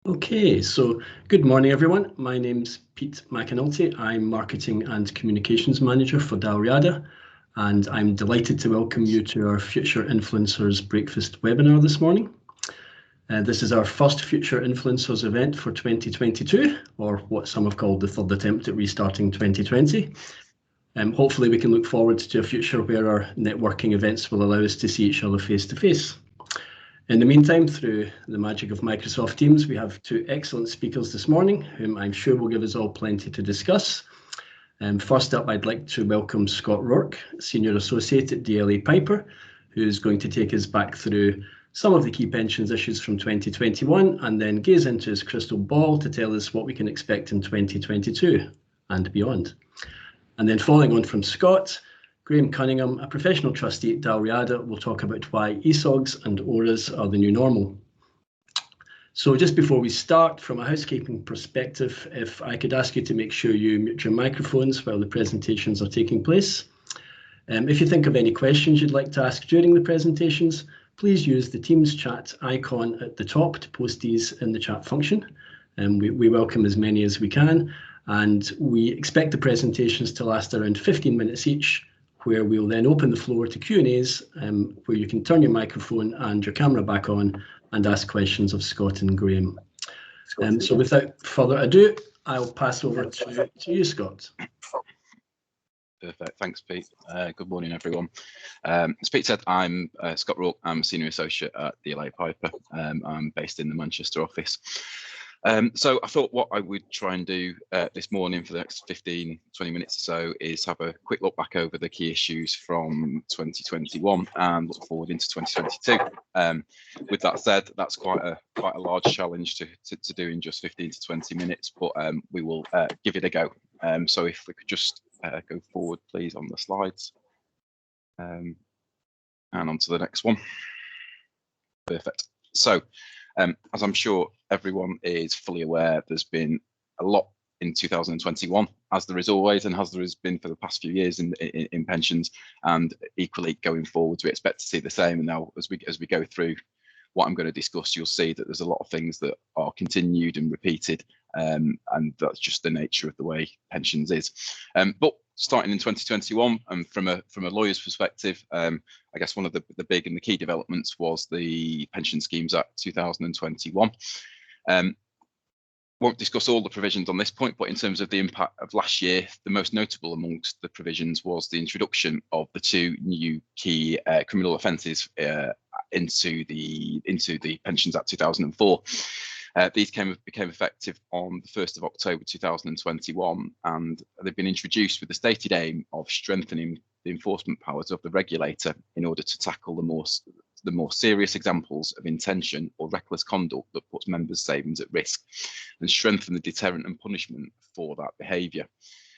Okay, so good morning, everyone. My name's Pete McAnulty. I'm Marketing and Communications Manager for Dalriada, and I'm delighted to welcome you to our Future Influencers Breakfast webinar this morning. This is our first Future Influencers event for 2022, or what some have called the third attempt at restarting 2020. Hopefully we can look forward to a future where our networking events will allow us to see each other face to face. In the meantime, through the magic of Microsoft Teams, we have two excellent speakers this morning, whom I'm sure will give us all plenty to discuss. First up, I'd like to welcome Scott Rourke, Senior Associate at DLA Piper, who's going to take us back through some of the key pensions issues from 2021 and then gaze into his crystal ball to tell us what we can expect in 2022 and beyond. And then following on from Scott, Graham Cunningham, a professional trustee at Dalriada, will talk about why ESOGs and ORAs are the new normal. So just before we start, from a housekeeping perspective, if I could ask you to make sure you mute your microphones while the presentations are taking place. If you think of any questions you'd like to ask during the presentations, please use the Teams chat icon at the top to post these in the chat function. We welcome as many as we can, and we expect the presentations to last around 15 minutes each, where we'll then open the floor to Q&As, where you can turn your microphone and your camera back on and ask questions of Scott and Graham. So without further ado, I'll pass over to you, Scott. Perfect. Thanks, Pete. Good morning, everyone. As Pete said, I'm Scott Rourke. I'm a Senior Associate at DLA Piper. I'm based in the Manchester office. So I thought what I would try and do this morning for the next 15, 20 minutes or so is have a quick look back over the key issues from 2021 and look forward into 2022. With that said, that's quite a large challenge to do in just 15 to 20 minutes, but we will give it a go. So if we could just go forward, please, on the slides. And on to the next one. Perfect. So, as I'm sure everyone is fully aware, there's been a lot in 2021, as there is always, and as there has been for the past few years in pensions, and equally going forward, we expect to see the same. And now, as we go through what I'm going to discuss, you'll see that there's a lot of things that are continued and repeated, and that's just the nature of the way pensions is. But starting in 2021, and from a lawyer's perspective, I guess one of the big and the key developments was the Pension Schemes Act 2021. Won't discuss all the provisions on this point, but in terms of the impact of last year, the most notable amongst the provisions was the introduction of the two new key criminal offences into the Pensions Act 2004. These became effective on the 1st of October 2021, and they've been introduced with the stated aim of strengthening the enforcement powers of the regulator in order to tackle the more serious examples of intention or reckless conduct that puts members' savings at risk, and strengthen the deterrent and punishment for that behaviour.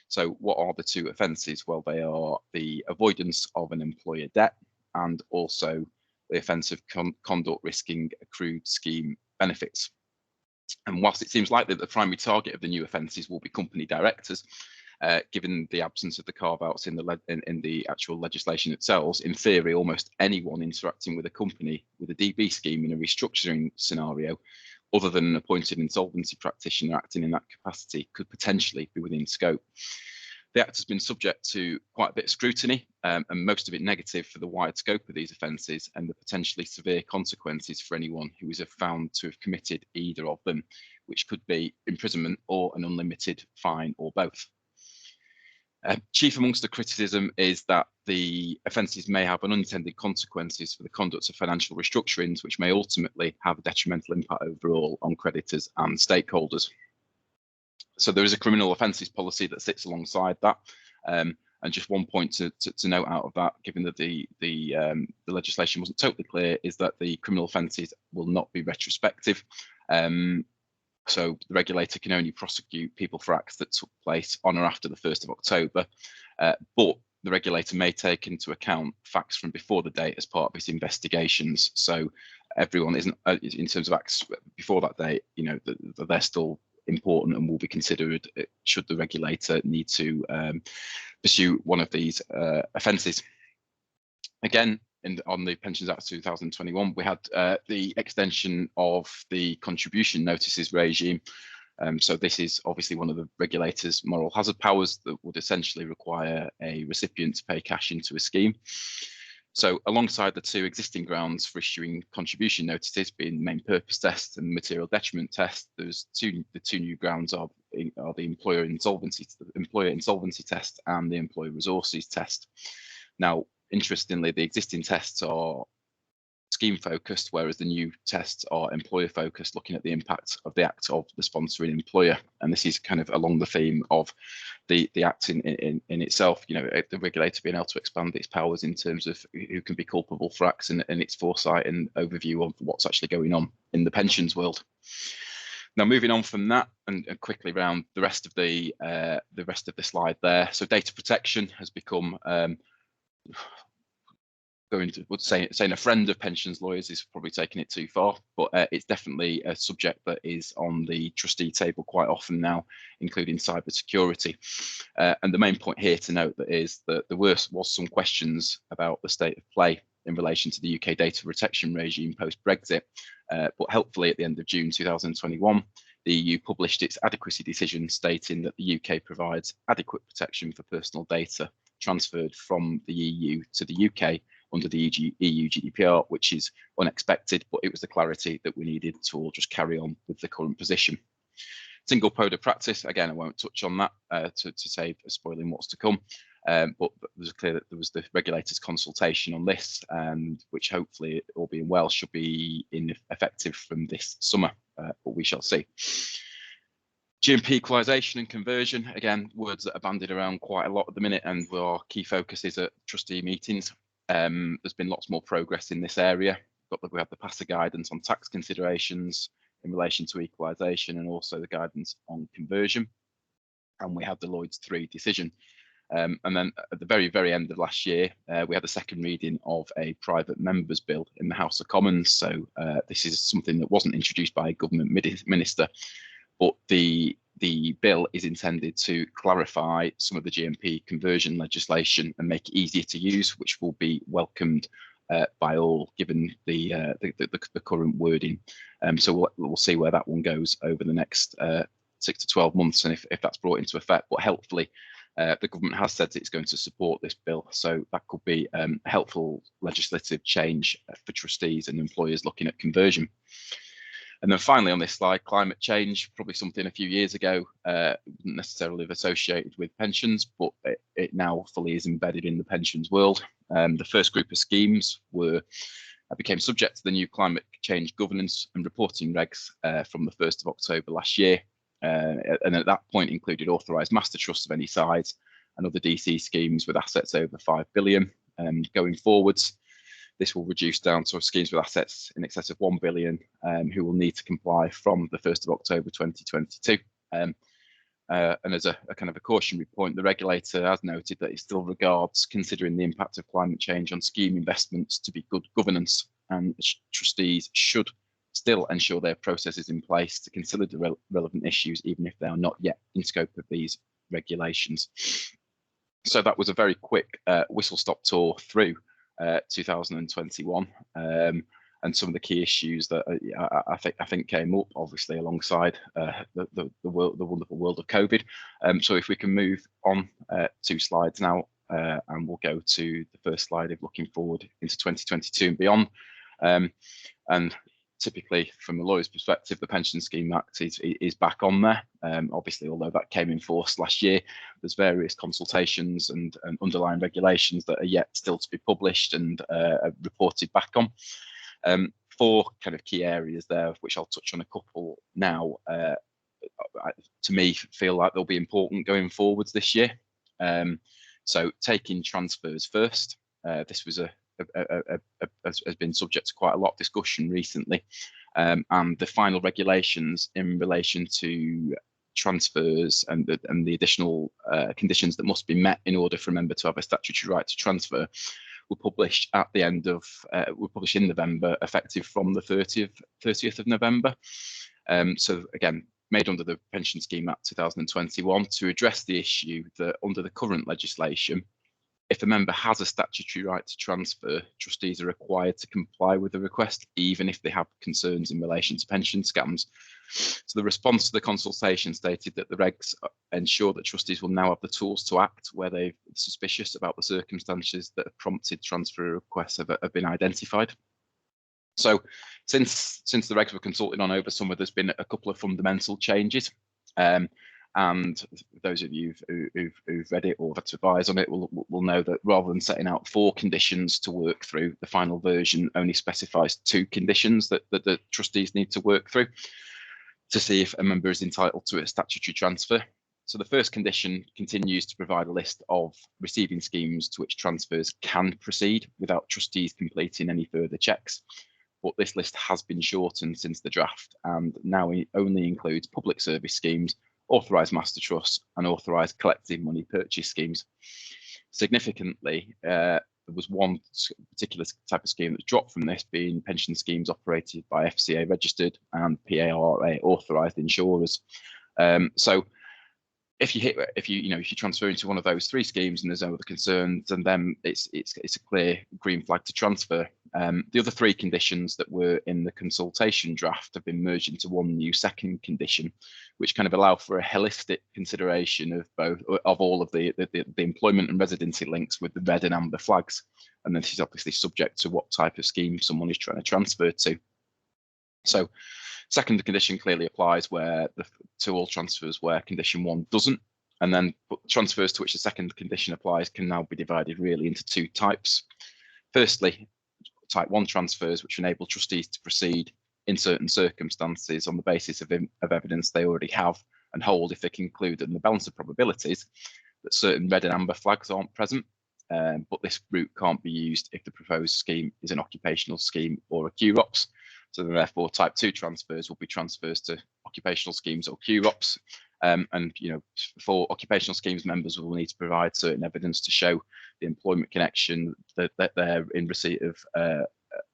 So what are the two offences? Well, they are the avoidance of an employer debt and also the offence of conduct risking accrued scheme benefits. And whilst it seems likely that the primary target of the new offences will be company directors, given the absence of the carve-outs in the actual legislation itself, in theory, almost anyone interacting with a company with a DB scheme in a restructuring scenario, other than an appointed insolvency practitioner acting in that capacity, could potentially be within scope. The Act has been subject to quite a bit of scrutiny, and most of it negative for the wide scope of these offences and the potentially severe consequences for anyone who is found to have committed either of them, which could be imprisonment or an unlimited fine or both. Chief amongst the criticism is that the offences may have unintended consequences for the conduct of financial restructurings, which may ultimately have a detrimental impact overall on creditors and stakeholders. So there is a criminal offences policy that sits alongside that. And just one point to note out of that, given that the legislation wasn't totally clear, is that the criminal offences will not be retrospective. So the regulator can only prosecute people for acts that took place on or after the 1st of October, but the regulator may take into account facts from before the date as part of its investigations. So everyone isn't, in terms of acts before that date, you know, they're still important and will be considered should the regulator need to pursue one of these offences. Again, on the Pensions Act 2021, we had the extension of the contribution notices regime. So this is obviously one of the regulator's moral hazard powers that would essentially require a recipient to pay cash into a scheme. So alongside the two existing grounds for issuing contribution notices, being main purpose test and material detriment test, there's the two new grounds are the employer insolvency test and the employer resources test. Now, interestingly, the existing tests are scheme focused, whereas the new tests are employer focused, looking at the impact of the act of the sponsoring employer. And this is kind of along the theme of the act in itself, you know, the regulator being able to expand its powers in terms of who can be culpable for acts and its foresight and overview of what's actually going on in the pensions world. Now, moving on from that and quickly around the rest of the slide there. So data protection has become saying a friend of pensions lawyers is probably taking it too far, but it's definitely a subject that is on the trustee table quite often now, including cyber security. And the main point here to note that is that there was some questions about the state of play in relation to the UK data protection regime post-Brexit, but helpfully at the end of June 2021, the EU published its adequacy decision stating that the UK provides adequate protection for personal data transferred from the EU to the UK under the EU GDPR, which is unexpected, but it was the clarity that we needed to all just carry on with the current position. Single code of practice, again, I won't touch on that to save spoiling what's to come, but it was clear that there was the regulator's consultation on this, which hopefully, all being well, should be effective from this summer, but we shall see. GMP equalisation and conversion, again, words that are bandied around quite a lot at the minute, and our key focus is at trustee meetings. There's been lots more progress in this area. We have the PASA guidance on tax considerations in relation to equalisation and also the guidance on conversion. And we had the Lloyds 3 decision. And then at the very, very end of last year, we had the second reading of a private members bill in the House of Commons. So this is something that wasn't introduced by a government minister, but the bill is intended to clarify some of the GMP conversion legislation and make it easier to use, which will be welcomed by all, given the current wording. So we'll see where that one goes over the next 6 to 12 months, and if that's brought into effect. But helpfully, the government has said it's going to support this bill, so that could be helpful legislative change for trustees and employers looking at conversion. And then finally on this slide, climate change, probably something a few years ago wouldn't necessarily have associated with pensions, but it now fully is embedded in the pensions world. The first group of schemes became subject to the new climate change governance and reporting regs from the 1st of October last year. And at that point included authorised master trusts of any size and other DC schemes with assets over 5 billion. Going forwards, this will reduce down to schemes with assets in excess of 1 billion who will need to comply from the 1st of October 2022. And as a kind of a cautionary point, the regulator has noted that it still regards considering the impact of climate change on scheme investments to be good governance, and trustees should still ensure their processes in place to consider the relevant issues, even if they are not yet in scope of these regulations. So that was a very quick whistle-stop tour through 2021, and some of the key issues that I think came up, obviously, alongside the wonderful world of COVID. So if we can move on 2 slides now, and we'll go to the first slide of looking forward into 2022 and beyond. And typically, from a lawyer's perspective, the Pension Scheme Act is back on there. Obviously, although that came in force last year, there's various consultations and underlying regulations that are yet still to be published and reported back on. 4 kind of key areas there, which I'll touch on a couple now, to me feel like they'll be important going forwards this year. So taking transfers first, this was has been subject to quite a lot of discussion recently, and the final regulations in relation to transfers and the additional conditions that must be met in order for a member to have a statutory right to transfer were published at the end of were published in November, effective from the 30th of November. So again, made under the Pension Scheme Act 2021 to address the issue that under the current legislation, If a member has a statutory right to transfer, trustees are required to comply with the request, even if they have concerns in relation to pension scams. So the response to the consultation stated that the regs ensure that trustees will now have the tools to act where they're suspicious about the circumstances that have prompted transfer requests have been identified. So since the regs were consulted on over summer, there's been a couple of fundamental changes. And those of you who've read it or had to advise on it will know that rather than setting out 4 conditions to work through, the final version only specifies 2 conditions that the trustees need to work through to see if a member is entitled to a statutory transfer. So the first condition continues to provide a list of receiving schemes to which transfers can proceed without trustees completing any further checks. But this list has been shortened since the draft and now it only includes public service schemes, authorised master trusts and authorised collective money purchase schemes. Significantly, there was one particular type of scheme that dropped from this, being pension schemes operated by FCA registered and PARA authorised insurers. So if you transfer into one of those 3 schemes and there's no other concerns, and then it's a clear green flag to transfer. The other 3 conditions that were in the consultation draft have been merged into one new second condition, which kind of allow for a holistic consideration of all of the employment and residency links with the red and amber flags. And this is obviously subject to what type of scheme someone is trying to transfer to. So second condition clearly applies to all transfers where condition 1 doesn't. And then transfers to which the second condition applies can now be divided really into 2 types. Firstly, type 1 transfers, which enable trustees to proceed in certain circumstances on the basis of evidence they already have and hold if they conclude that in the balance of probabilities that certain red and amber flags aren't present. But this route can't be used if the proposed scheme is an occupational scheme or a QROPS. So therefore, type 2 transfers will be transfers to occupational schemes or QROPS. And for occupational schemes, members will need to provide certain evidence to show the employment connection that they're in receipt of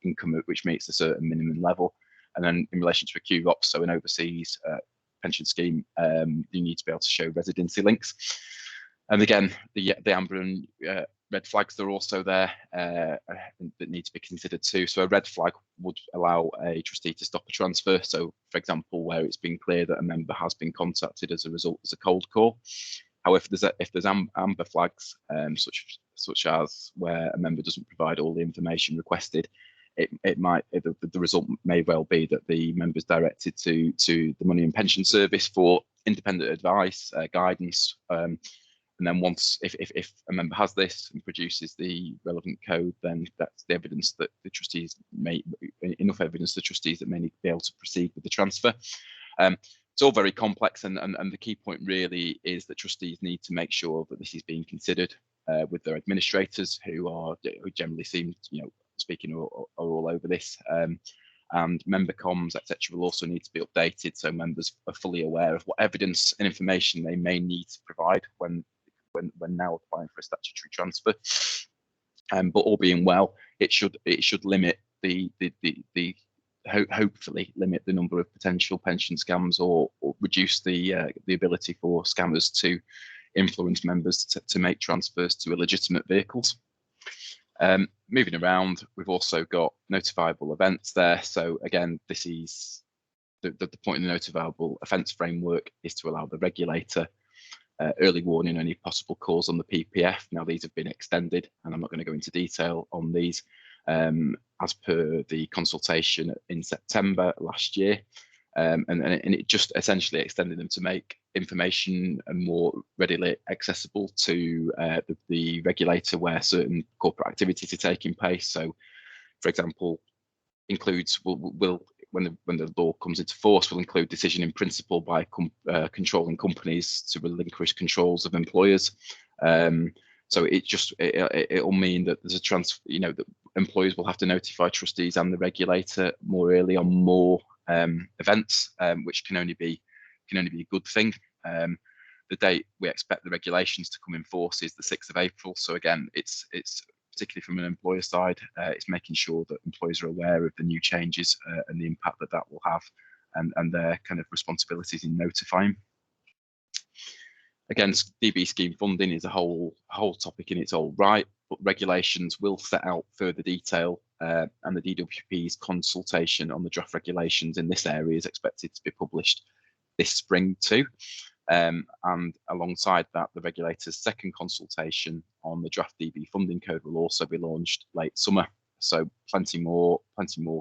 income which meets a certain minimum level. And then in relation to a QROPS, so an overseas pension scheme, you need to be able to show residency links. And again, the amber and red flags are also there that need to be considered too. So a red flag would allow a trustee to stop a transfer. So, for example, where it's been clear that a member has been contacted as a result as a cold call. However, if there's amber flags, such as where a member doesn't provide all the information requested, the result may well be that the member's directed to the Money and Pension Service for independent advice, guidance. And then once, if a member has this and produces the relevant code, then that's the evidence that the trustees enough evidence the trustees that may need to be able to proceed with the transfer. It's all very complex, and the key point really is that trustees need to make sure that this is being considered with their administrators, who generally seem, speaking are all over this. And member comms, etc., will also need to be updated so members are fully aware of what evidence and information they may need to provide when now applying for a statutory transfer. But all being well, it should limit hopefully limit the number of potential pension scams or reduce the ability for scammers to influence members to make transfers to illegitimate vehicles. Moving around, we've also got notifiable events there. So again, this is the point in the notifiable offence framework is to allow the regulator early warning on any possible calls on the PPF. Now these have been extended, and I'm not going to go into detail on these as per the consultation in September last year. And it just essentially extended them to make information more readily accessible to the regulator where certain corporate activities are taking place. So, for example, includes will when the law comes into force, will include decision in principle by controlling companies to relinquish controls of employers. So it will mean that there's that employers will have to notify trustees and the regulator more early on more events, which can only be a good thing. The date we expect the regulations to come in force is the 6th of April. So again, it's particularly from an employer side, it's making sure that employers are aware of the new changes and the impact that will have, and their kind of responsibilities in notifying. Again, DB scheme funding is a whole topic in its own right, but regulations will set out further detail, and the DWP's consultation on the draft regulations in this area is expected to be published this spring too. And alongside that, the regulator's second consultation on the draft DB funding code will also be launched late summer. So plenty more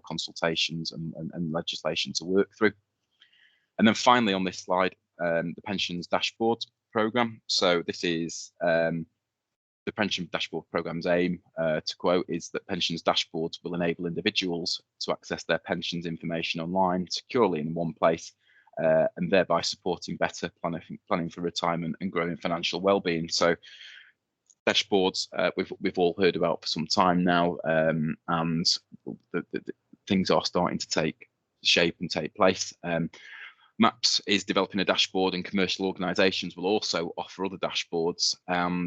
consultations and legislation to work through. And then finally on this slide, the pensions dashboard program. So this is the pension dashboard program's aim, to quote, is that pensions dashboards will enable individuals to access their pensions information online securely in one place, and thereby supporting better planning for retirement and growing financial well-being. So dashboards we've all heard about for some time now, and the things are starting to take shape and take place. MAPS is developing a dashboard, and commercial organisations will also offer other dashboards.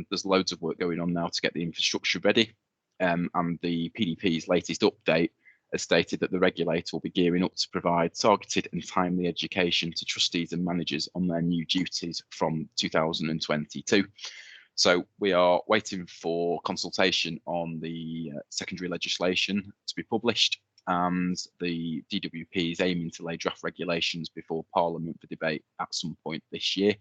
There's loads of work going on now to get the infrastructure ready, and the PDP's latest update has stated that the regulator will be gearing up to provide targeted and timely education to trustees and managers on their new duties from 2022. So we are waiting for consultation on the secondary legislation to be published, and the DWP is aiming to lay draft regulations before Parliament for debate at some point this year.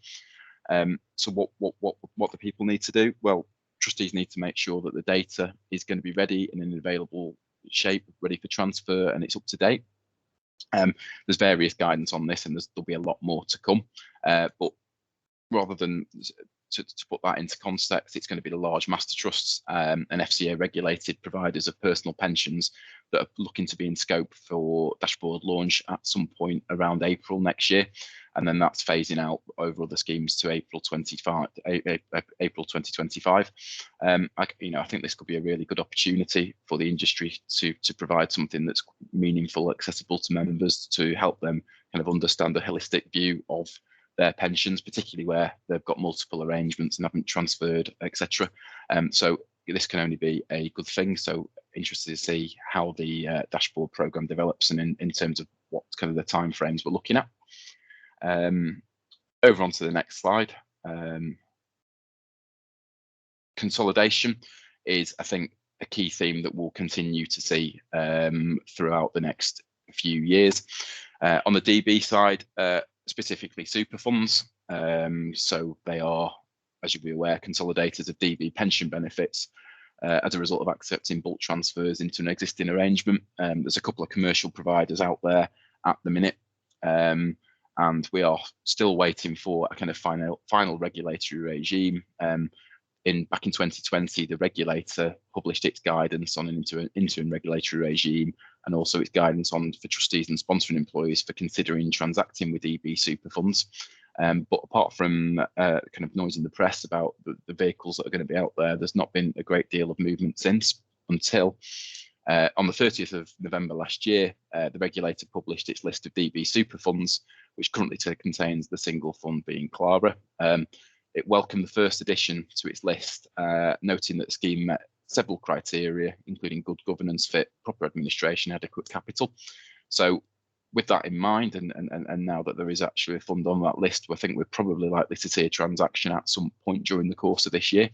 So what the people need to do? Well, trustees need to make sure that the data is going to be ready in an available shape, ready for transfer, and it's up to date. There's various guidance on this, and there'll be a lot more to come. But rather than to put that into context, it's going to be the large master trusts and FCA regulated providers of personal pensions that are looking to be in scope for dashboard launch at some point around April next year, and then that's phasing out over other schemes to April 2025. I think this could be a really good opportunity for the industry to provide something that's meaningful, accessible to members, to help them kind of understand a holistic view of their pensions, particularly where they've got multiple arrangements and haven't transferred, etc. So this can only be a good thing. So interested to see how the dashboard program develops, and in terms of what kind of the timeframes we're looking at. Over onto the next slide. Consolidation is, I think, a key theme that we'll continue to see throughout the next few years. On the DB side, specifically super funds. So they are, as you'll be aware, consolidators of DB pension benefits as a result of accepting bulk transfers into an existing arrangement. There's a couple of commercial providers out there at the minute, and we are still waiting for a kind of final regulatory regime. Back in 2020, the regulator published its guidance on an interim regulatory regime, and also its guidance for trustees and sponsoring employees for considering transacting with DB super funds. But apart from kind of noise in the press about the vehicles that are going to be out there, there's not been a great deal of movement since, until on the 30th of November last year, the regulator published its list of DB super funds, which currently contains the single fund being Clara. It welcomed the first addition to its list, noting that the scheme met several criteria, including good governance, fit, proper administration, adequate capital. So with that in mind, and now that there is actually a fund on that list, I think we're probably likely to see a transaction at some point during the course of this year.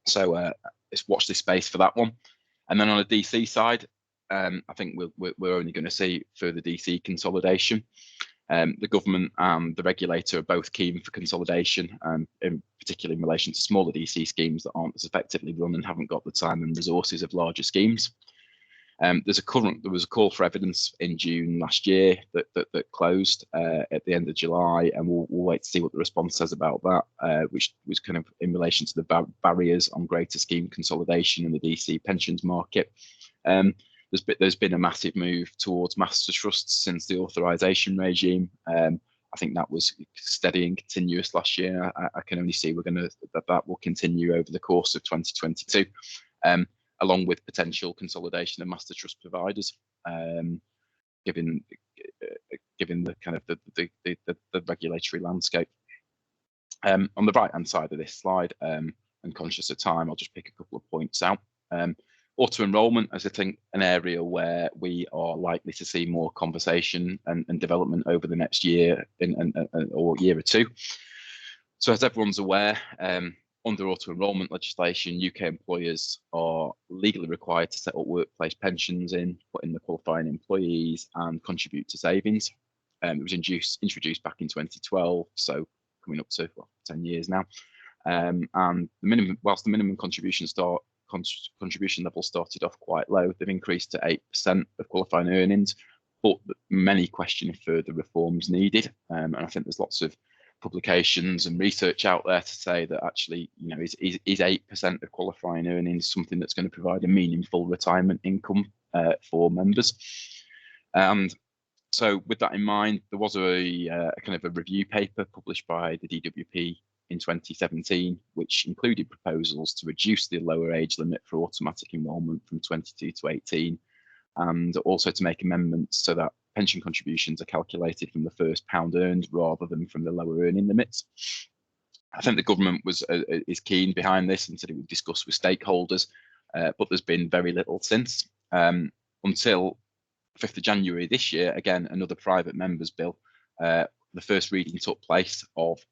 So let's watch this space for that one. And then on the DC side, I think we're only going to see further DC consolidation. The government and the regulator are both keen for consolidation, in particular in relation to smaller DC schemes that aren't as effectively run and haven't got the time and resources of larger schemes. There was a call for evidence in June last year that closed at the end of July, and we'll wait to see what the response says about that, which was kind of in relation to the barriers on greater scheme consolidation in the DC pensions market. There's been a massive move towards master trusts since the authorisation regime. I think that was steady and continuous last year. I can only see that will continue over the course of 2022, along with potential consolidation of master trust providers, given the kind of the regulatory landscape. On the right hand side of this slide, and conscious of time, I'll just pick a couple of points out. Auto enrolment is, I think, an area where we are likely to see more conversation and development over the next year or year or two. So as everyone's aware, under auto-enrolment legislation, UK employers are legally required to set up workplace pensions put in the qualifying employees and contribute to savings. It was introduced back in 2012, so coming up to 10 years now. And whilst the minimum contribution level started off quite low, they've increased to 8% of qualifying earnings, but many question if further reforms needed. And I think there's lots of publications and research out there to say that actually, is 8% of qualifying earnings something that's going to provide a meaningful retirement income for members? And so with that in mind, there was a kind of a review paper published by the DWP in 2017, which included proposals to reduce the lower age limit for automatic enrolment from 22 to 18, and also to make amendments so that pension contributions are calculated from the first pound earned rather than from the lower earning limits. I think the government is keen behind this and said it would discuss with stakeholders, but there's been very little since, until 5th of January this year. Again, another private members bill. The first reading took place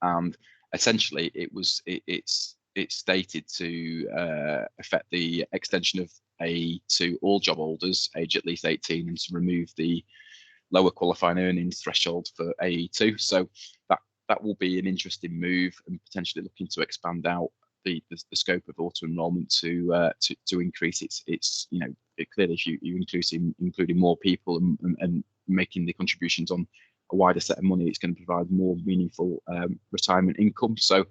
and essentially it's stated to affect the extension of AE to all job holders aged at least 18 and to remove the lower qualifying earnings threshold for AE2. So that will be an interesting move, and potentially looking to expand out the scope of auto enrolment to increase its clearly if you including more people and making the contributions on a wider set of money, it's going to provide more meaningful retirement income. So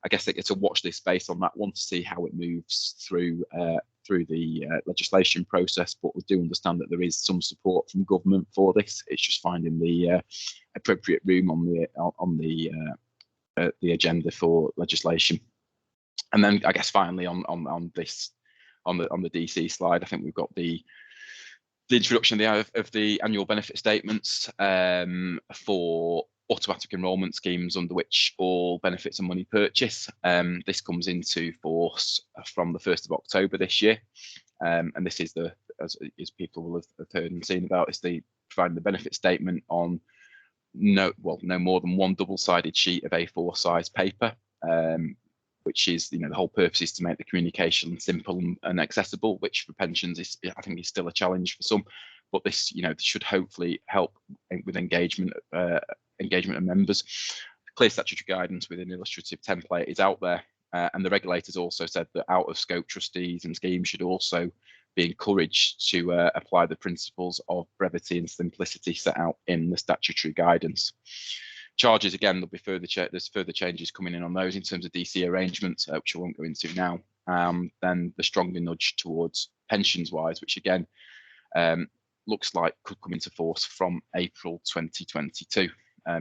I guess it's a watch this space on that one to see how it moves through the legislation process. But we do understand that there is some support from government for this. It's just finding the appropriate room on the agenda for legislation. And then I guess finally on the DC slide, I think we've got the introduction of the annual benefit statements for automatic enrolment schemes under which all benefits are money purchase. This comes into force from the 1st of October this year, and this is as people will have heard and seen about, is providing the benefit statement on no more than one double-sided sheet of A4 size paper, which is the whole purpose is to make the communication simple and accessible, which for pensions I think is still a challenge for some, but this should hopefully help with engagement of members. Clear statutory guidance with an illustrative template is out there, and the regulators also said that out of scope trustees and schemes should also be encouraged to apply the principles of brevity and simplicity set out in the statutory guidance. Charges, again, there'll be there's further changes coming in on those in terms of DC arrangements, which I won't go into now. Then the stronger nudge towards pensions wise, which again looks like could come into force from April 2022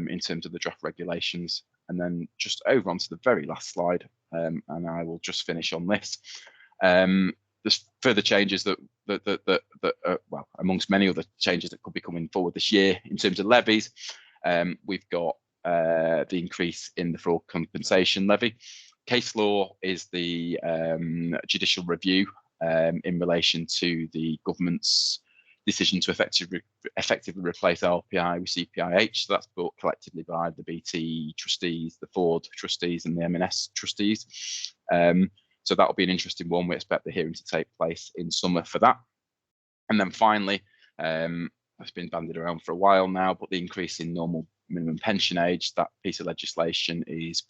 in terms of the draft regulations. And then just over onto the very last slide, and I will just finish on this. There's further changes that well, amongst many other changes that could be coming forward this year in terms of levies. We've got the increase in the fraud compensation levy. Case law is the judicial review in relation to the government's decision to effectively replace RPI with CPIH. So that's brought collectively by the BT trustees, the Ford trustees, and the M&S trustees. So that'll be an interesting one. We expect the hearing to take place in summer for that. And then finally, it's been bandied around for a while now, but the increase in normal minimum pension age, that piece of legislation is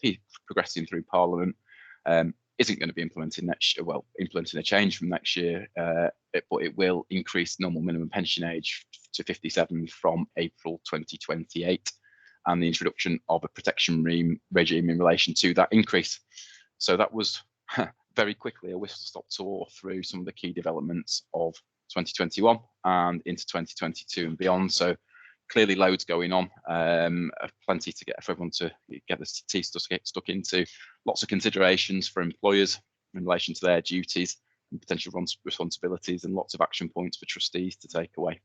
progressing through Parliament. Isn't going to be implemented next year, implementing a change from next year, but it will increase normal minimum pension age to 57 from April 2028, and the introduction of a protection regime in relation to that increase. So that was very quickly a whistle-stop tour through some of the key developments of 2021 and into 2022 and beyond. So clearly loads going on, plenty to get for everyone to get the teeth stuck into. Lots of considerations for employers in relation to their duties and potential responsibilities, and lots of action points for trustees to take away.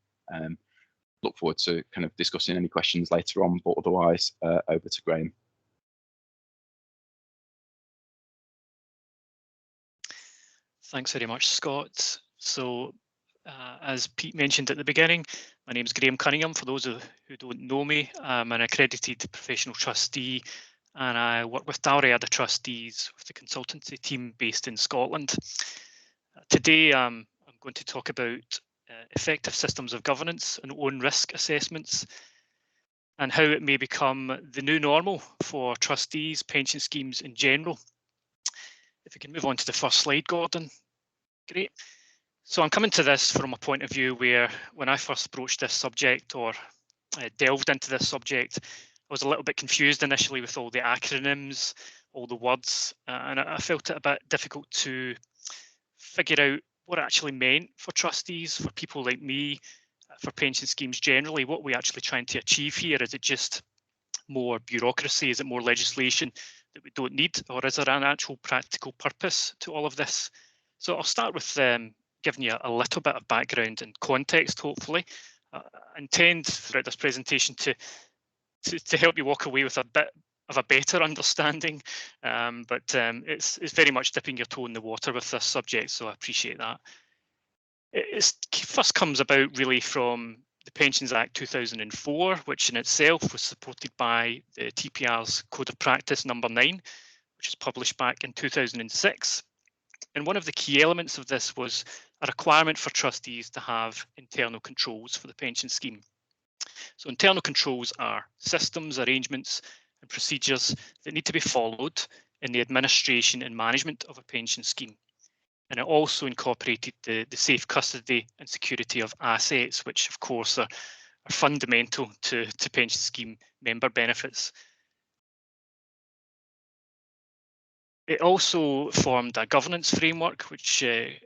Look forward to kind of discussing any questions later on, but otherwise over to Graham. Thanks very much, Scott. So as Pete mentioned at the beginning, my name is Graham Cunningham. For those who don't know me, I'm an accredited professional trustee and I work with Dalriada Trustees with the consultancy team based in Scotland. Today, I'm going to talk about effective systems of governance and own risk assessments, and how it may become the new normal for trustees, pension schemes in general. If we can move on to the first slide, Gordon. Great. So I'm coming to this from a point of view where, when I first broached this subject or delved into this subject, I was a little bit confused initially with all the acronyms, all the words, and I felt it a bit difficult to figure out what it actually meant for trustees, for people like me, for pension schemes generally. What are we actually trying to achieve here? Is it just more bureaucracy? Is it more legislation that we don't need? Or is there an actual practical purpose to all of this? So I'll start with giving you a little bit of background and context, hopefully. I intend throughout this presentation to help you walk away with a bit of a better understanding, but it's very much dipping your toe in the water with this subject, so I appreciate that. It first comes about really from the Pensions Act 2004, which in itself was supported by the TPR's Code of Practice number 9, which was published back in 2006. And one of the key elements of this was a requirement for trustees to have internal controls for the pension scheme. So internal controls are systems, arrangements, and procedures that need to be followed in the administration and management of a pension scheme. And it also incorporated the safe custody and security of assets, which of course are fundamental to pension scheme member benefits. It also formed a governance framework which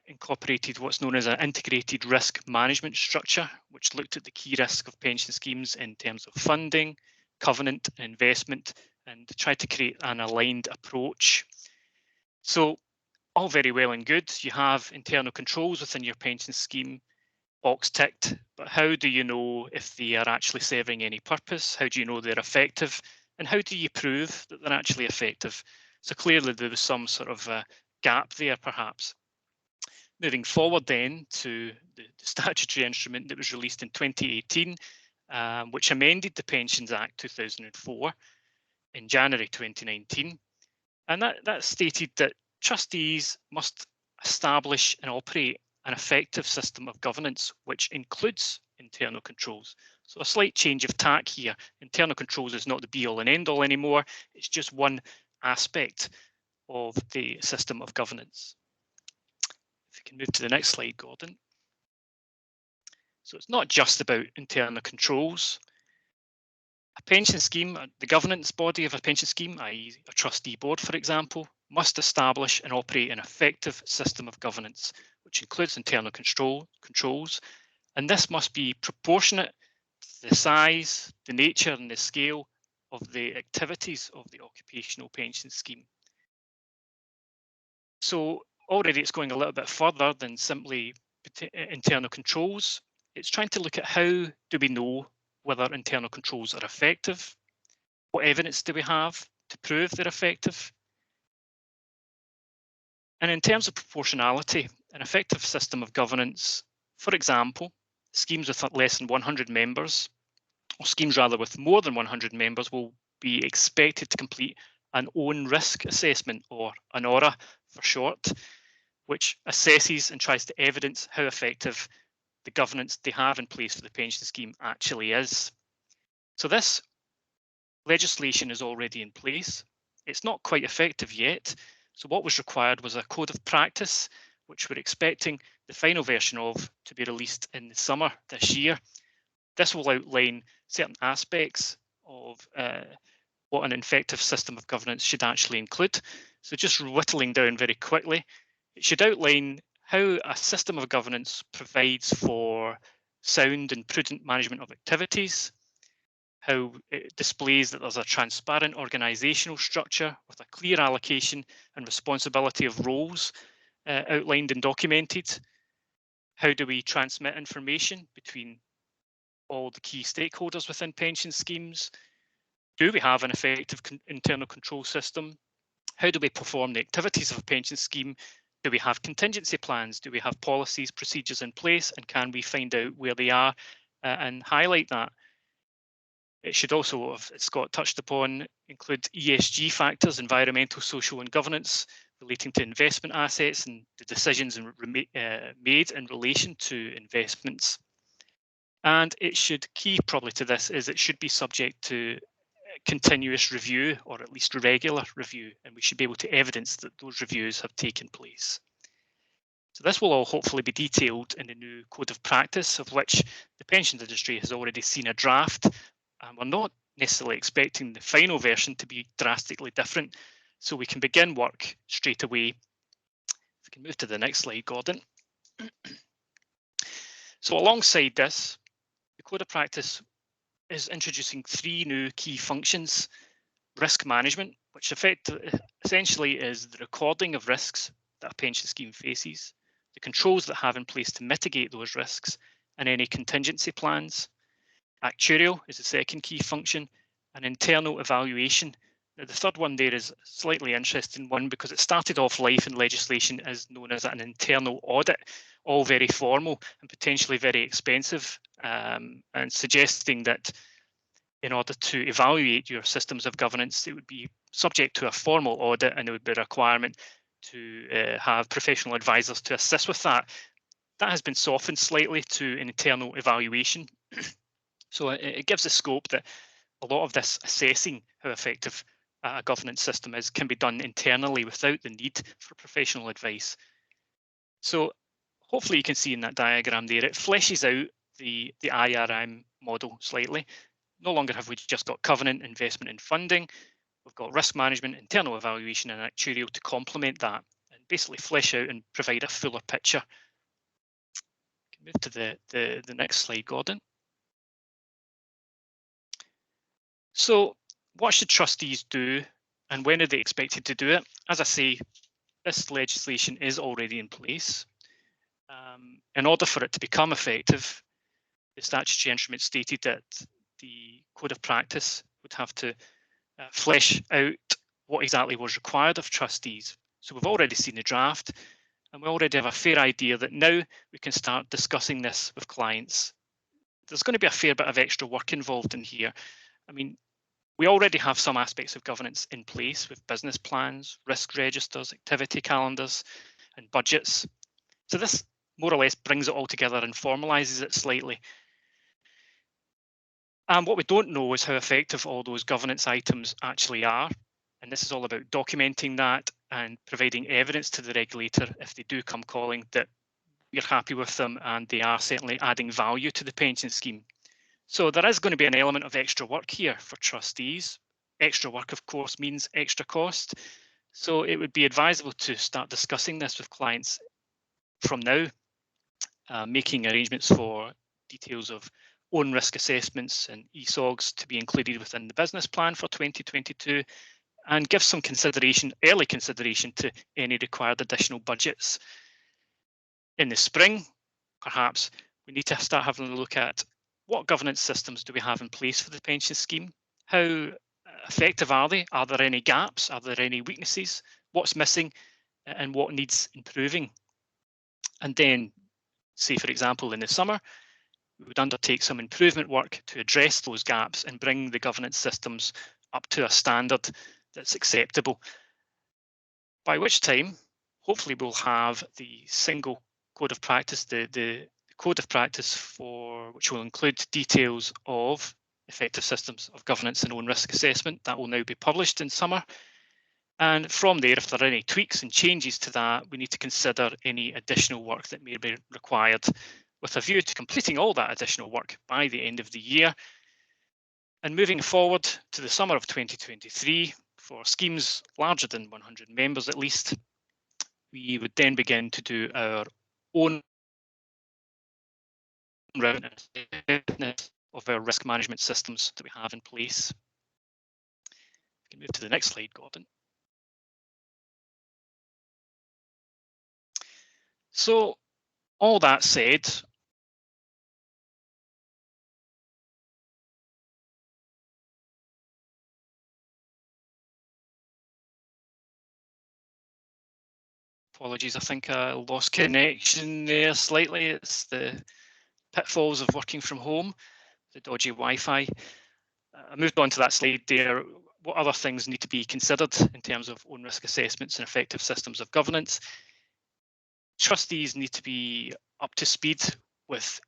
incorporated what's known as an integrated risk management structure, which looked at the key risks of pension schemes in terms of funding, covenant, investment, and tried to create an aligned approach. So all very well and good. You have internal controls within your pension scheme, box ticked, but how do you know if they are actually serving any purpose? How do you know they're effective? And how do you prove that they're actually effective? So clearly there was some sort of gap there, perhaps. Moving forward then to the statutory instrument that was released in 2018, which amended the Pensions Act 2004 in January 2019. And that stated that trustees must establish and operate an effective system of governance, which includes internal controls. So a slight change of tack here. Internal controls is not the be all and end all anymore. It's just one aspect of the system of governance. If you can move to the next slide, Gordon. So it's not just about internal controls. A pension scheme, the governance body of a pension scheme, i.e. a trustee board, for example, must establish and operate an effective system of governance, which includes internal controls, and this must be proportionate to the size, the nature and the scale of the activities of the occupational pension scheme. So already it's going a little bit further than simply internal controls. It's trying to look at how do we know whether internal controls are effective? What evidence do we have to prove they're effective? And in terms of proportionality, an effective system of governance, for example, schemes with less than 100 members, or schemes rather with more than 100 members, will be expected to complete an own risk assessment, or an ORA for short, which assesses and tries to evidence how effective the governance they have in place for the pension scheme actually is. So this legislation is already in place. It's not quite effective yet. So what was required was a code of practice, which we're expecting the final version of to be released in the summer this year. This will outline certain aspects of what an effective system of governance should actually include. So just whittling down very quickly, it should outline how a system of governance provides for sound and prudent management of activities, how it displays that there's a transparent organisational structure with a clear allocation and responsibility of roles outlined and documented. How do we transmit information between all the key stakeholders within pension schemes? Do we have an effective internal control system? How do we perform the activities of a pension scheme? Do we have contingency plans? Do we have policies, procedures in place? And can we find out where they are and highlight that? It should also, as Scott touched upon, include ESG factors, environmental, social and governance, relating to investment assets and the decisions made in relation to investments. And it should, key probably to this, is it should be subject to continuous review, or at least regular review, and we should be able to evidence that those reviews have taken place. So this will all hopefully be detailed in the new Code of Practice, of which the pensions industry has already seen a draft, and we're not necessarily expecting the final version to be drastically different, so we can begin work straight away. If we can move to the next slide, Gordon. So alongside this, the Code of Practice is introducing 3 new key functions: risk management, which essentially is the recording of risks that a pension scheme faces, the controls that have in place to mitigate those risks, and any contingency plans. Actuarial is the second key function, and internal evaluation. Now, the third one there is a slightly interesting one because it started off life in legislation as known as an internal audit, all very formal and potentially very expensive, and suggesting that in order to evaluate your systems of governance, it would be subject to a formal audit, and there would be a requirement to have professional advisors to assist with that. That has been softened slightly to an internal evaluation. So it gives a scope that a lot of this assessing how effective a governance system is can be done internally without the need for professional advice. So hopefully you can see in that diagram there, it fleshes out the IRM model slightly. No longer have we just got covenant, investment and funding. We've got risk management, internal evaluation and actuarial to complement that and basically flesh out and provide a fuller picture. Move to the next slide, Gordon. So what should trustees do and when are they expected to do it? As I say, this legislation is already in place. In order for it to become effective, the statutory instrument stated that the Code of Practice would have to flesh out what exactly was required of trustees. So we've already seen the draft, and we already have a fair idea that now we can start discussing this with clients. There's going to be a fair bit of extra work involved in here. I mean, we already have some aspects of governance in place with business plans, risk registers, activity calendars, and budgets. So this more or less brings it all together and formalizes it slightly. And what we don't know is how effective all those governance items actually are. And this is all about documenting that and providing evidence to the regulator if they do come calling that we're happy with them and they are certainly adding value to the pension scheme. So there is going to be an element of extra work here for trustees. Extra work, of course, means extra cost. So it would be advisable to start discussing this with clients from now, making arrangements for details of own risk assessments and ESOGs to be included within the business plan for 2022, and give some consideration, early consideration, to any required additional budgets. In the spring, perhaps we need to start having a look at what governance systems do we have in place for the pension scheme? How effective are they? Are there any gaps? Are there any weaknesses? What's missing and what needs improving? And then, say for example, in the summer, we would undertake some improvement work to address those gaps and bring the governance systems up to a standard that's acceptable. By which time, hopefully we'll have the single Code of Practice, the Code of Practice for which will include details of effective systems of governance and own risk assessment. That will now be published in summer. And from there, if there are any tweaks and changes to that, we need to consider any additional work that may be required, with a view to completing all that additional work by the end of the year. And moving forward to the summer of 2023, for schemes larger than 100 members at least, we would then begin to do our own round of our risk management systems that we have in place. We can move to the next slide, Gordon. So all that said, apologies, I think I lost connection there slightly. It's the pitfalls of working from home, the dodgy Wi-Fi. I moved on to that slide there. What other things need to be considered in terms of own risk assessments and effective systems of governance? Trustees need to be up to speed with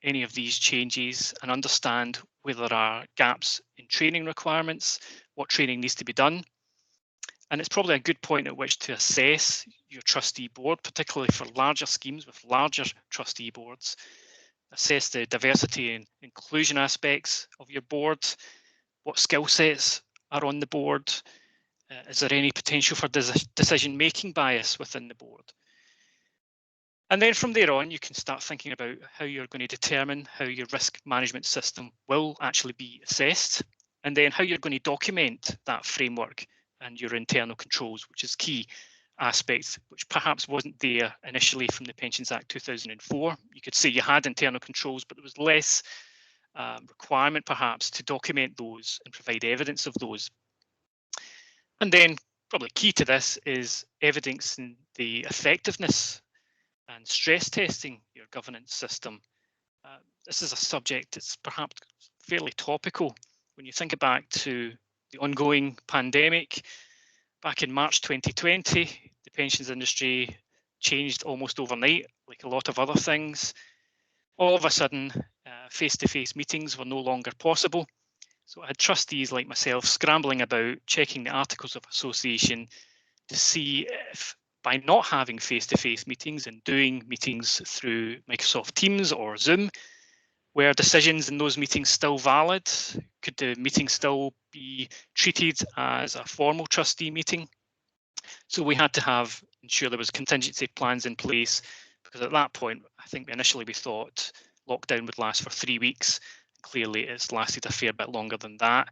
any of these changes and understand where there are gaps in training requirements, what training needs to be done. And it's probably a good point at which to assess your trustee board, particularly for larger schemes with larger trustee boards. Assess the diversity and inclusion aspects of your board. What skill sets are on the board? Is there any potential for decision-making bias within the board? And then from there on, you can start thinking about how you're going to determine how your risk management system will actually be assessed, and then how you're going to document that framework and your internal controls, which is key aspects, which perhaps wasn't there initially from the Pensions Act 2004. You could say you had internal controls, but there was less requirement perhaps to document those and provide evidence of those. And then probably key to this is evidencing the effectiveness and stress testing your governance system. This is a subject that's perhaps fairly topical when you think back to the ongoing pandemic. Back in March 2020, the pensions industry changed almost overnight, like a lot of other things. All of a sudden, face-to-face meetings were no longer possible. So I had trustees like myself scrambling about, checking the Articles of Association to see if by not having face-to-face meetings and doing meetings through Microsoft Teams or Zoom, were decisions in those meetings still valid? Could the meeting still be treated as a formal trustee meeting? So we had to ensure there was contingency plans in place, because at that point, I think initially we thought lockdown would last for 3 weeks. Clearly, it's lasted a fair bit longer than that.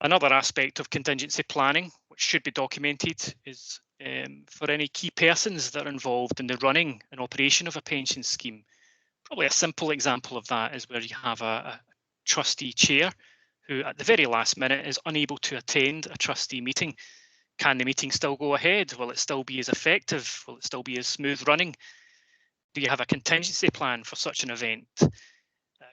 Another aspect of contingency planning, which should be documented, is for any key persons that are involved in the running and operation of a pension scheme. Probably a simple example of that is where you have a trustee chair who at the very last minute is unable to attend a trustee meeting. Can the meeting still go ahead? Will it still be as effective? Will it still be as smooth running? Do you have a contingency plan for such an event?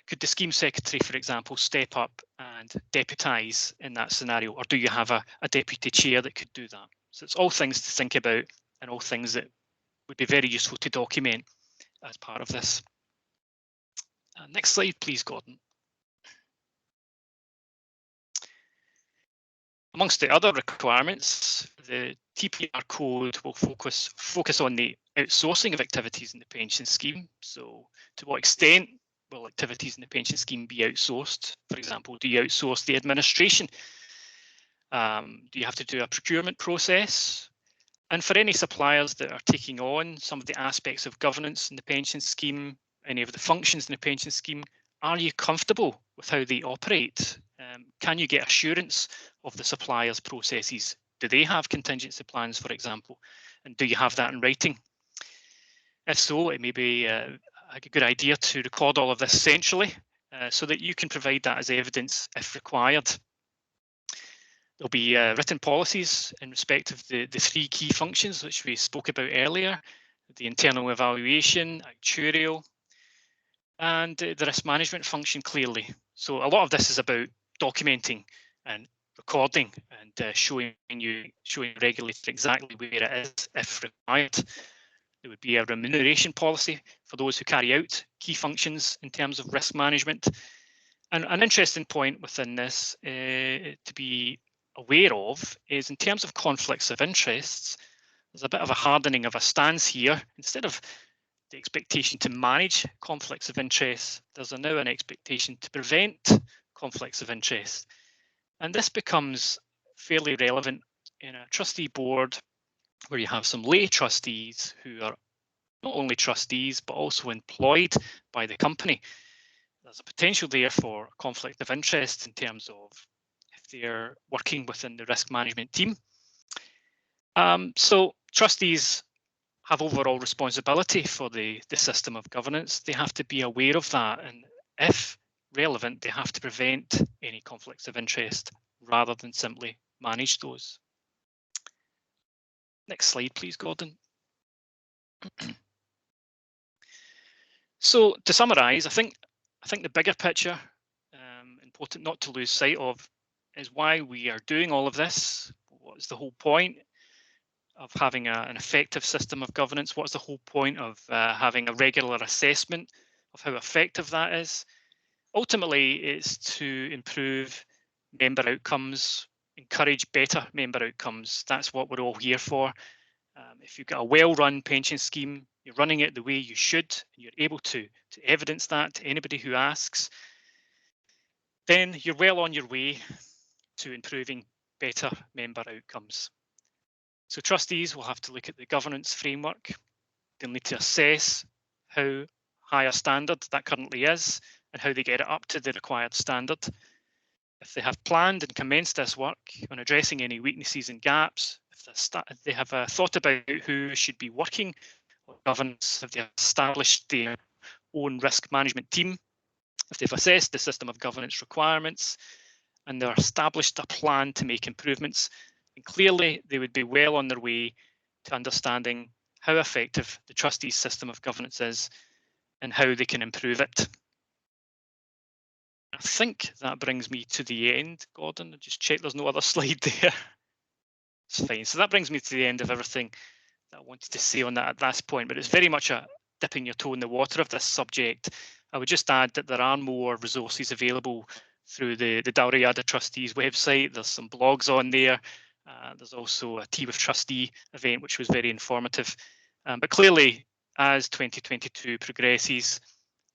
Could the scheme secretary, for example, step up and deputise in that scenario? Or do you have a deputy chair that could do that? So it's all things to think about and all things that would be very useful to document as part of this. Next slide, please, Gordon. Amongst the other requirements, the TPR code will focus on the outsourcing of activities in the pension scheme. So to what extent will activities in the pension scheme be outsourced? For example, do you outsource the administration? Do you have to do a procurement process? And for any suppliers that are taking on some of the aspects of governance in the pension scheme, any of the functions in the pension scheme, are you comfortable with how they operate? Can you get assurance of the supplier's processes? Do they have contingency plans, for example? And do you have that in writing? If so, it may be a good idea to record all of this centrally so that you can provide that as evidence if required. There'll be written policies in respect of the 3 key functions which we spoke about earlier: the internal evaluation, actuarial, and the risk management function clearly. So a lot of this is about documenting and recording and showing regulator exactly where it is if required. There would be a remuneration policy for those who carry out key functions in terms of risk management. And an interesting point within this to be aware of is in terms of conflicts of interests, there's a bit of a hardening of a stance here. Instead of the expectation to manage conflicts of interest, there's now an expectation to prevent conflicts of interest. And this becomes fairly relevant in a trustee board where you have some lay trustees who are not only trustees but also employed by the company. There's a potential there for conflict of interest in terms of if they're working within the risk management team. So trustees have overall responsibility for the system of governance. They have to be aware of that, and if relevant, they have to prevent any conflicts of interest rather than simply manage those. Next slide, please, Gordon. So to summarise, I think the bigger picture in important not to lose sight of is why we are doing all of this. What is the whole point of having an effective system of governance? What's the whole point of having a regular assessment of how effective that is? Ultimately, it's to improve member outcomes, encourage better member outcomes. That's what we're all here for. If you've got a well-run pension scheme, you're running it the way you should, and you're able to evidence that to anybody who asks, then you're well on your way to improving better member outcomes. So trustees will have to look at the governance framework. They'll need to assess how high a standard that currently is and how they get it up to the required standard. If they have planned and commenced this work on addressing any weaknesses and gaps, if they have thought about who should be working on governance, if they established their own risk management team, if they've assessed the system of governance requirements, and they're established a plan to make improvements, and clearly they would be well on their way to understanding how effective the trustees' system of governance is and how they can improve it. I think that brings me to the end, Gordon. I just check there's no other slide there. It's fine. So that brings me to the end of everything that I wanted to say on that at this point, but it's very much a dipping your toe in the water of this subject. I would just add that there are more resources available through the Dalriada Trustees website. There's some blogs on there. There's also a Tea with Trustee event, which was very informative. But clearly, as 2022 progresses,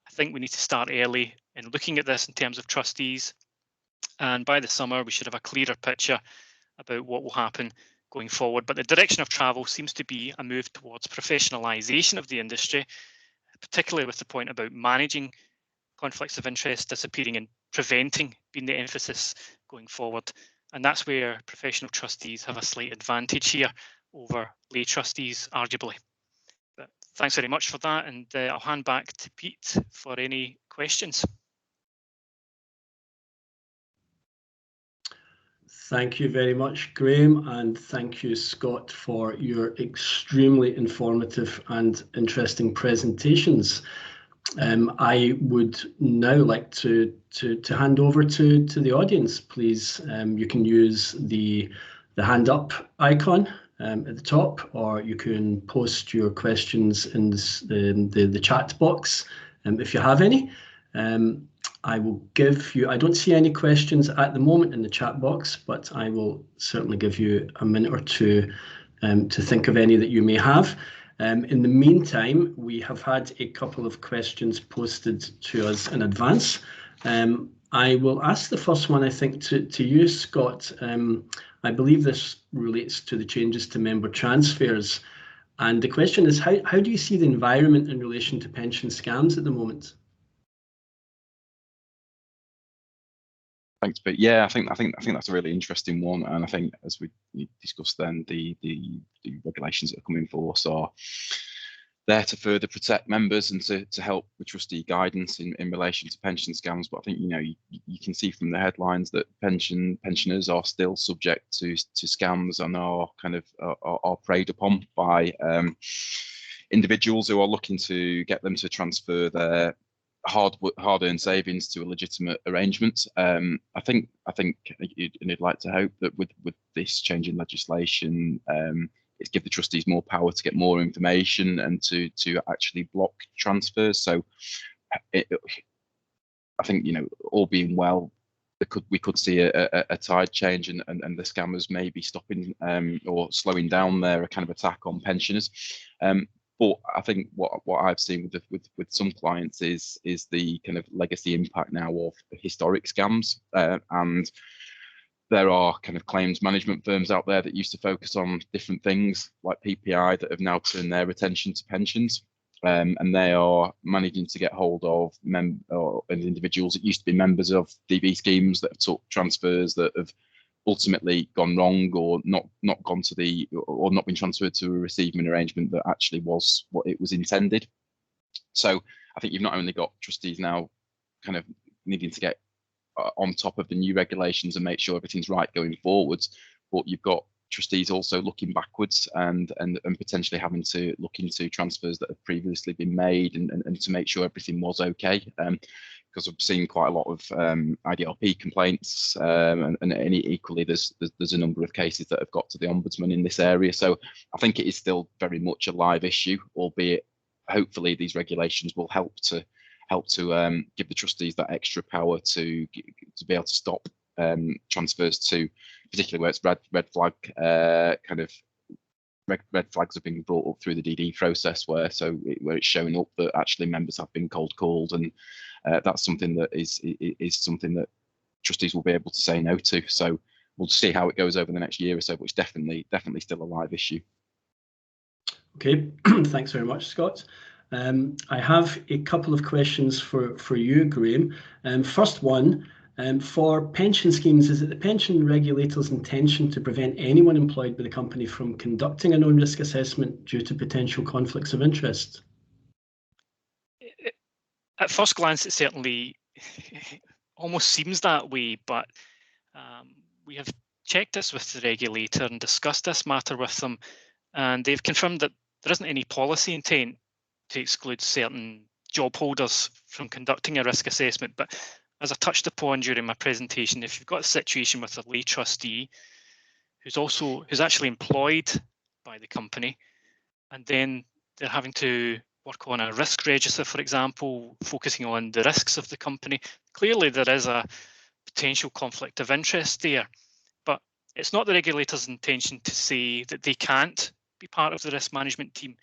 I think we need to start early in looking at this in terms of trustees. And by the summer, we should have a clearer picture about what will happen going forward. But the direction of travel seems to be a move towards professionalisation of the industry, particularly with the point about managing conflicts of interest disappearing and preventing being the emphasis going forward. And that's where professional trustees have a slight advantage here over lay trustees, arguably. But thanks very much for that, and I'll hand back to Pete for any questions. Thank you very much, Graham, and thank you, Scott, for your extremely informative and interesting presentations. I would now like to hand over to the audience, please. You can use the hand up icon at the top, or you can post your questions in the chat box if you have any. I will give you, I don't see any questions at the moment in the chat box, but I will certainly give you a minute or two to think of any that you may have. In the meantime, we have had a couple of questions posted to us in advance. I will ask the first one, I think, to you, Scott. I believe this relates to the changes to member transfers. And the question is, how do you see the environment in relation to pension scams at the moment? Thanks, but yeah, I think that's a really interesting one, and I think as we discussed then, the regulations that are coming in force are there to further protect members and to help with trustee guidance in relation to pension scams. But I think you can see from the headlines that pensioners are still subject to scams and are preyed upon by individuals who are looking to get them to transfer their hard-earned savings to a legitimate arrangement. I think, and I'd like to hope that with this change in legislation, it's give the trustees more power to get more information and to actually block transfers. So, I think all being well, we could see a tide change, and the scammers may be stopping or slowing down their kind of attack on pensioners. But I think what I've seen with some clients is the kind of legacy impact now of historic scams, and there are kind of claims management firms out there that used to focus on different things like PPI that have now turned their attention to pensions, and they are managing to get hold of individuals that used to be members of DB schemes that have took transfers that have ultimately gone wrong or not gone to or not been transferred to a receiving arrangement that actually was what it was intended. So I think you've not only got trustees now kind of needing to get on top of the new regulations and make sure everything's right going forwards, but you've got trustees also looking backwards and potentially having to look into transfers that have previously been made and to make sure everything was okay. because I've seen quite a lot of IDRP complaints, and equally there's a number of cases that have got to the Ombudsman in this area. So I think it is still very much a live issue, albeit hopefully these regulations will help to give the trustees that extra power to be able to stop transfers to, particularly where it's red flag kind of red flags have been brought up through the DD process, where it's showing up that actually members have been cold called, and that's something that is something that trustees will be able to say no to. So we'll see how it goes over the next year or so, but it's definitely still a live issue. Okay, thanks very much, Scott. I have a couple of questions for you, Graham. First one, for pension schemes, is it the pension regulator's intention to prevent anyone employed by the company from conducting an own risk assessment due to potential conflicts of interest? At first glance, it certainly almost seems that way, but we have checked this with the regulator and discussed this matter with them, and they've confirmed that there isn't any policy intent to exclude certain job holders from conducting a risk assessment. But as I touched upon during my presentation, if you've got a situation with a lay trustee who's actually employed by the company, and then they're having to work on a risk register, for example, focusing on the risks of the company, clearly there is a potential conflict of interest there. But it's not the regulator's intention to say that they can't be part of the risk management team.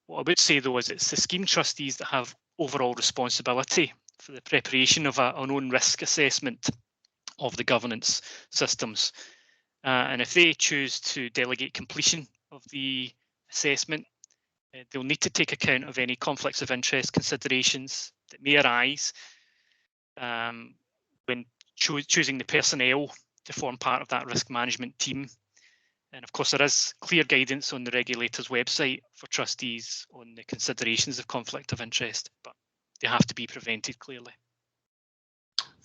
What I would say, though, is it's the scheme trustees that have overall responsibility for the preparation of an own risk assessment of the governance systems. And if they choose to delegate completion of the assessment, they'll need to take account of any conflicts of interest considerations that may arise when choosing the personnel to form part of that risk management team. And of course, there is clear guidance on the regulator's website for trustees on the considerations of conflict of interest, but they have to be prevented clearly.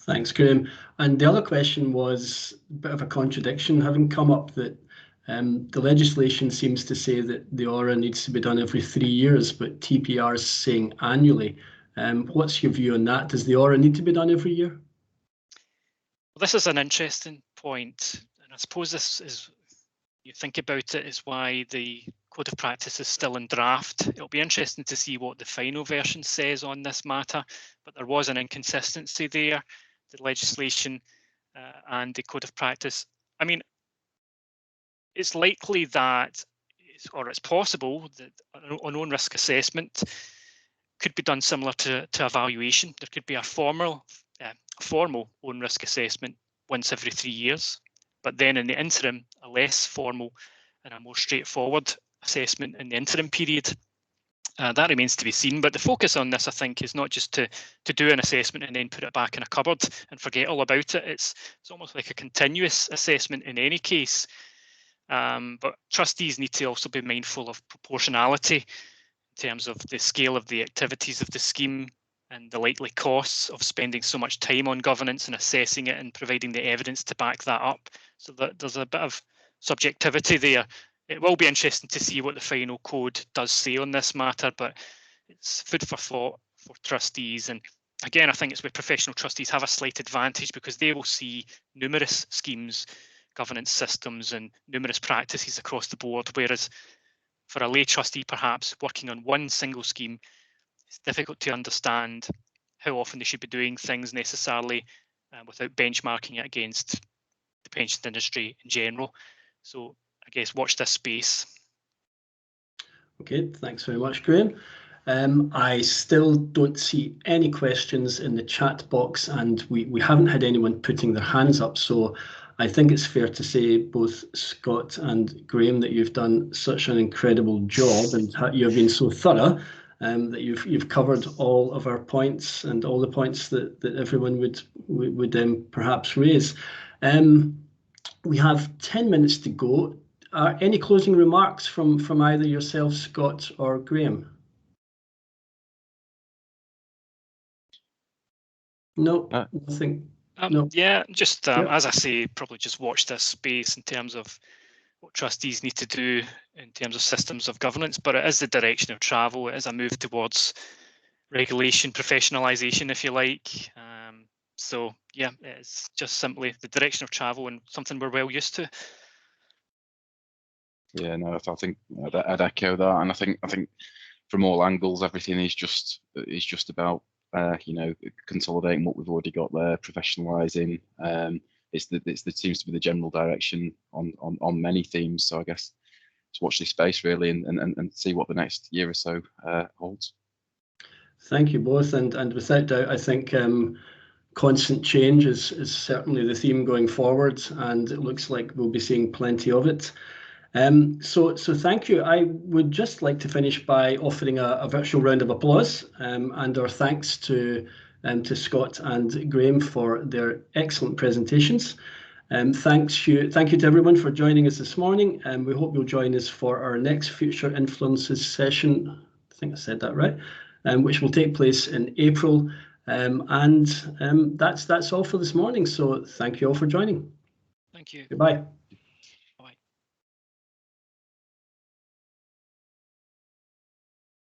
Thanks, Graham. And the other question was a bit of a contradiction, having come up that the legislation seems to say that the ORA needs to be done every 3 years, but TPR is saying annually. What's your view on that? Does the ORA need to be done every year? Well, this is an interesting point, and I suppose this is, you think about it, is why the Code of Practice is still in draft. It'll be interesting to see what the final version says on this matter, but there was an inconsistency there, the legislation and the Code of Practice. I mean, it's likely that, or it's possible that an own risk assessment could be done similar to evaluation. There could be a formal own risk assessment once every 3 years, but then in the interim, a less formal and a more straightforward assessment in the interim period. That remains to be seen, but the focus on this, I think, is not just to do an assessment and then put it back in a cupboard and forget all about it. It's almost like a continuous assessment in any case. But trustees need to also be mindful of proportionality in terms of the scale of the activities of the scheme and the likely costs of spending so much time on governance and assessing it and providing the evidence to back that up. So that there's a bit of subjectivity there. It will be interesting to see what the final code does say on this matter, but it's food for thought for trustees. And again, I think it's where professional trustees have a slight advantage because they will see numerous schemes, governance systems, and numerous practices across the board, whereas for a lay trustee, perhaps working on one single scheme, it's difficult to understand how often they should be doing things necessarily without benchmarking it against the pensions industry in general. So I guess watch this space. Okay, thanks very much, Graham. I still don't see any questions in the chat box, and we haven't had anyone putting their hands up. So I think it's fair to say, both Scott and Graham, that you've done such an incredible job and you've been so thorough that you've covered all of our points and all the points that everyone would perhaps raise. We have 10 minutes to go. Any closing remarks from either yourself, Scott, or Graham? No, nothing. No. Yeah, just as I say, probably just watch this space in terms of what trustees need to do in terms of systems of governance, but it is the direction of travel. It is a move towards regulation professionalisation, if you like. So yeah, it's just simply the direction of travel and something we're well used to. Yeah, no, I think I'd echo that, and I think from all angles, everything is just about consolidating what we've already got there, professionalising. It seems to be the general direction on many themes. So I guess to watch this space really and see what the next year or so holds. Thank you both, and without doubt, I think constant change is certainly the theme going forward, and it looks like we'll be seeing plenty of it. So thank you. I would just like to finish by offering a virtual round of applause and our thanks to Scott and Graham for their excellent presentations. Thank you to everyone for joining us this morning, and we hope you'll join us for our next Future Influences session. I think I said that right, which will take place in April. That's all for this morning. So thank you all for joining. Thank you. Goodbye.